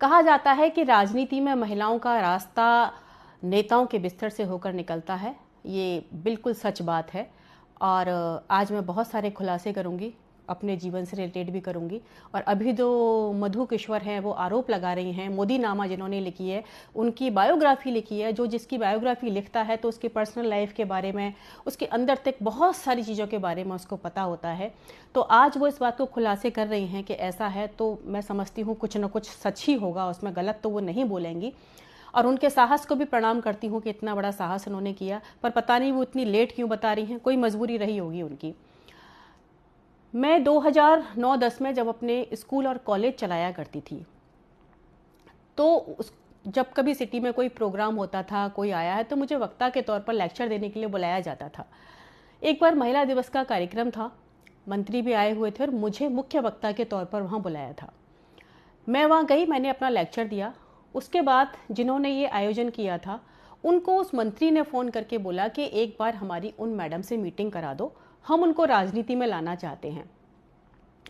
कहा जाता है कि राजनीति में महिलाओं का रास्ता नेताओं के बिस्तर से होकर निकलता है। ये बिल्कुल सच बात है। और आज मैं बहुत सारे खुलासे करूंगी, अपने जीवन से रिलेटेड भी करूंगी। और अभी जो मधु किश्वर हैं वो आरोप लगा रही हैं, मोदी नामा जिन्होंने लिखी है, उनकी बायोग्राफी लिखी है। जो जिसकी बायोग्राफी लिखता है तो उसकी पर्सनल लाइफ के बारे में, उसके अंदर तक बहुत सारी चीज़ों के बारे में उसको पता होता है। तो आज वो इस बात को खुलासे कर रही हैं कि ऐसा है, तो मैं समझती हूँ कुछ न कुछ सच ही होगा उसमें, गलत तो वो नहीं बोलेंगी। और उनके साहस को भी प्रणाम करती हूँ कि इतना बड़ा साहस उन्होंने किया। पर पता नहीं वो इतनी लेट क्यों बता रही हैं, कोई मजबूरी रही होगी उनकी। मैं 2009-10 में जब अपने स्कूल और कॉलेज चलाया करती थी, तो जब कभी सिटी में कोई प्रोग्राम होता था, कोई आया है, तो मुझे वक्ता के तौर पर लेक्चर देने के लिए बुलाया जाता था। एक बार महिला दिवस का कार्यक्रम था, मंत्री भी आए हुए थे और मुझे मुख्य वक्ता के तौर पर वहाँ बुलाया था। मैं वहाँ गई, मैंने अपना लेक्चर दिया। उसके बाद जिन्होंने ये आयोजन किया था, उनको उस मंत्री ने फ़ोन करके बोला कि एक बार हमारी उन मैडम से मीटिंग करा दो, हम उनको राजनीति में लाना चाहते हैं।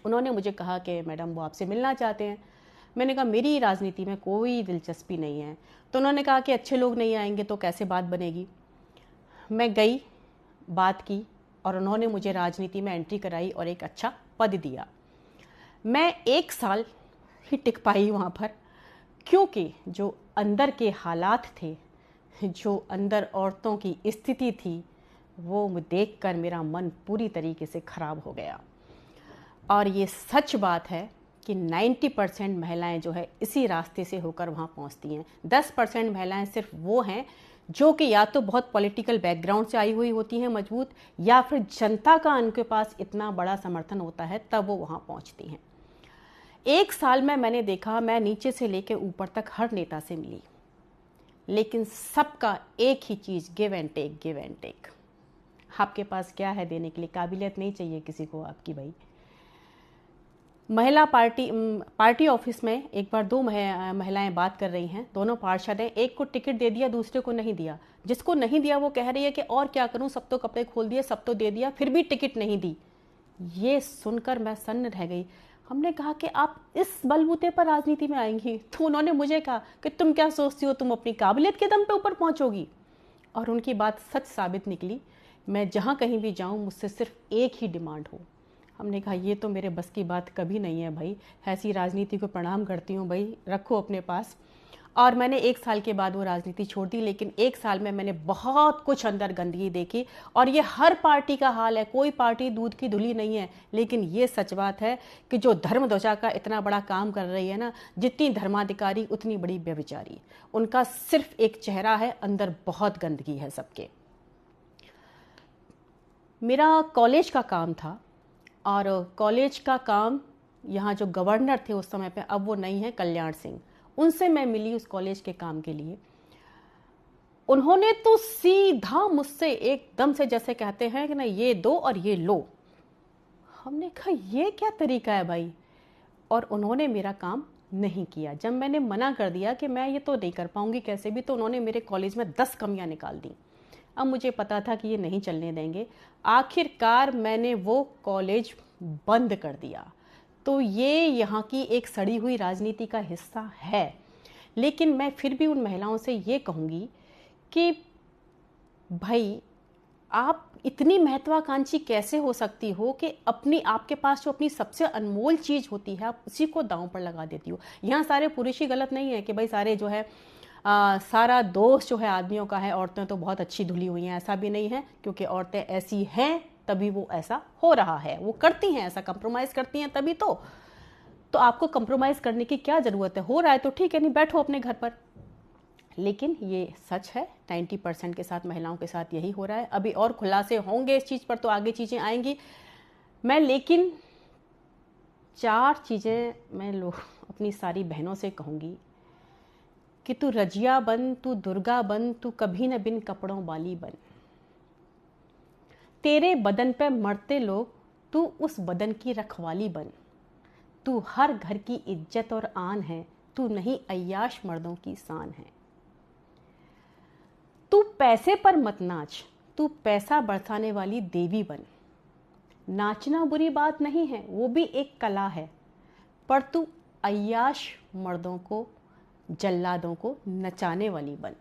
उन्होंने मुझे कहा कि मैडम वो आपसे मिलना चाहते हैं। मैंने कहा मेरी राजनीति में कोई दिलचस्पी नहीं है। तो उन्होंने कहा कि अच्छे लोग नहीं आएंगे तो कैसे बात बनेगी। मैं गई, बात की और उन्होंने मुझे राजनीति में एंट्री कराई और एक अच्छा पद दिया। मैं 1 साल ही टिक पाई वहाँ पर, क्योंकि जो अंदर के हालात थे, जो अंदर औरतों की स्थिति थी, वो देखकर मेरा मन पूरी तरीके से खराब हो गया। और ये सच बात है कि 90% महिलाएं जो है इसी रास्ते से होकर वहाँ पहुँचती हैं। 10% महिलाएं सिर्फ वो हैं जो कि या तो बहुत पॉलिटिकल बैकग्राउंड से आई हुई होती हैं मजबूत, या फिर जनता का उनके पास इतना बड़ा समर्थन होता है तब वो वहाँ पहुँचती हैं। 1 साल में मैंने देखा, मैं नीचे से लेकर ऊपर तक हर नेता से मिली, लेकिन सबका एक ही चीज़, give and take, give and take. आपके पास क्या है देने के लिए? काबिलियत नहीं चाहिए किसी को आपकी भाई। महिला पार्टी ऑफिस में एक बार 2 महिलाएं बात कर रही हैं, दोनों पार्षद हैं। एक को टिकट दे दिया, दूसरे को नहीं दिया। जिसको नहीं दिया वो कह रही है कि और क्या करूं, सब तो कपड़े खोल दिए, सब तो दे दिया, फिर भी टिकट नहीं दी। ये सुनकर मैं सन्न रह गई। हमने कहा कि आप इस बलबूते पर राजनीति में आएंगी? तो उन्होंने मुझे कहा कि तुम क्या सोचती हो, तुम अपनी काबिलियत के दम पे ऊपर पहुंचोगी? और उनकी बात सच साबित निकली। मैं जहाँ कहीं भी जाऊँ मुझसे सिर्फ एक ही डिमांड हो। हमने कहा ये तो मेरे बस की बात कभी नहीं है भाई, ऐसी राजनीति को प्रणाम करती हूँ भाई, रखो अपने पास। और मैंने 1 साल के बाद वो राजनीति छोड़ दी। लेकिन 1 साल में मैंने बहुत कुछ अंदर गंदगी देखी, और ये हर पार्टी का हाल है, कोई पार्टी दूध की धुली नहीं है। लेकिन ये सच बात है कि जो धर्म ध्वजा का इतना बड़ा काम कर रही है ना, जितनी धर्माधिकारी उतनी बड़ी व्यभिचारी। उनका सिर्फ एक चेहरा है, अंदर बहुत गंदगी है सबके। मेरा कॉलेज का काम था, और कॉलेज का काम, यहाँ जो गवर्नर थे उस समय पे, अब वो नहीं है, कल्याण सिंह, उनसे मैं मिली उस कॉलेज के काम के लिए। उन्होंने तो सीधा मुझसे एकदम से, जैसे कहते हैं कि ना, ये दो और ये लो। हमने कहा ये क्या तरीका है भाई? और उन्होंने मेरा काम नहीं किया। जब मैंने मना कर दिया कि मैं ये तो नहीं कर पाऊंगी कैसे भी, तो उन्होंने मेरे कॉलेज में 10 कमियां निकाल दी। अब मुझे पता था कि ये नहीं चलने देंगे। आखिरकार मैंने वो कॉलेज बंद कर दिया। तो ये यहाँ की एक सड़ी हुई राजनीति का हिस्सा है। लेकिन मैं फिर भी उन महिलाओं से ये कहूँगी कि भाई, आप इतनी महत्वाकांक्षी कैसे हो सकती हो कि आपके पास जो अपनी सबसे अनमोल चीज़ होती है, आप उसी को दांव पर लगा देती हो। यहाँ सारे पुरुष ही गलत नहीं है कि भाई सारे जो है सारा दोष जो है आदमियों का है, औरतें तो बहुत अच्छी धुली हुई हैं, ऐसा भी नहीं है। क्योंकि औरतें ऐसी हैं तभी वो ऐसा हो रहा है, वो करती हैं ऐसा, कंप्रोमाइज़ करती हैं तभी तो आपको कंप्रोमाइज़ करने की क्या ज़रूरत है? हो रहा है तो ठीक है, नहीं बैठो अपने घर पर। लेकिन ये सच है, 90% के साथ, महिलाओं के साथ यही हो रहा है। अभी और खुलासे होंगे इस चीज़ पर, तो आगे चीज़ें आएंगी। लेकिन 4 चीज़ें मैं अपनी सारी बहनों से कहूँगी कि तू रजिया बन, तू दुर्गा बन, तू कभी न बिन कपड़ों वाली बन। तेरे बदन पे मरते लोग, तू उस बदन की रखवाली बन। तू हर घर की इज्जत और आन है, तू नहीं अय्याश मर्दों की शान है। तू पैसे पर मत नाच, तू पैसा बरसाने वाली देवी बन। नाचना बुरी बात नहीं है, वो भी एक कला है, पर तू अय्याश मर्दों को, जल्लादों को नचाने वाली बन।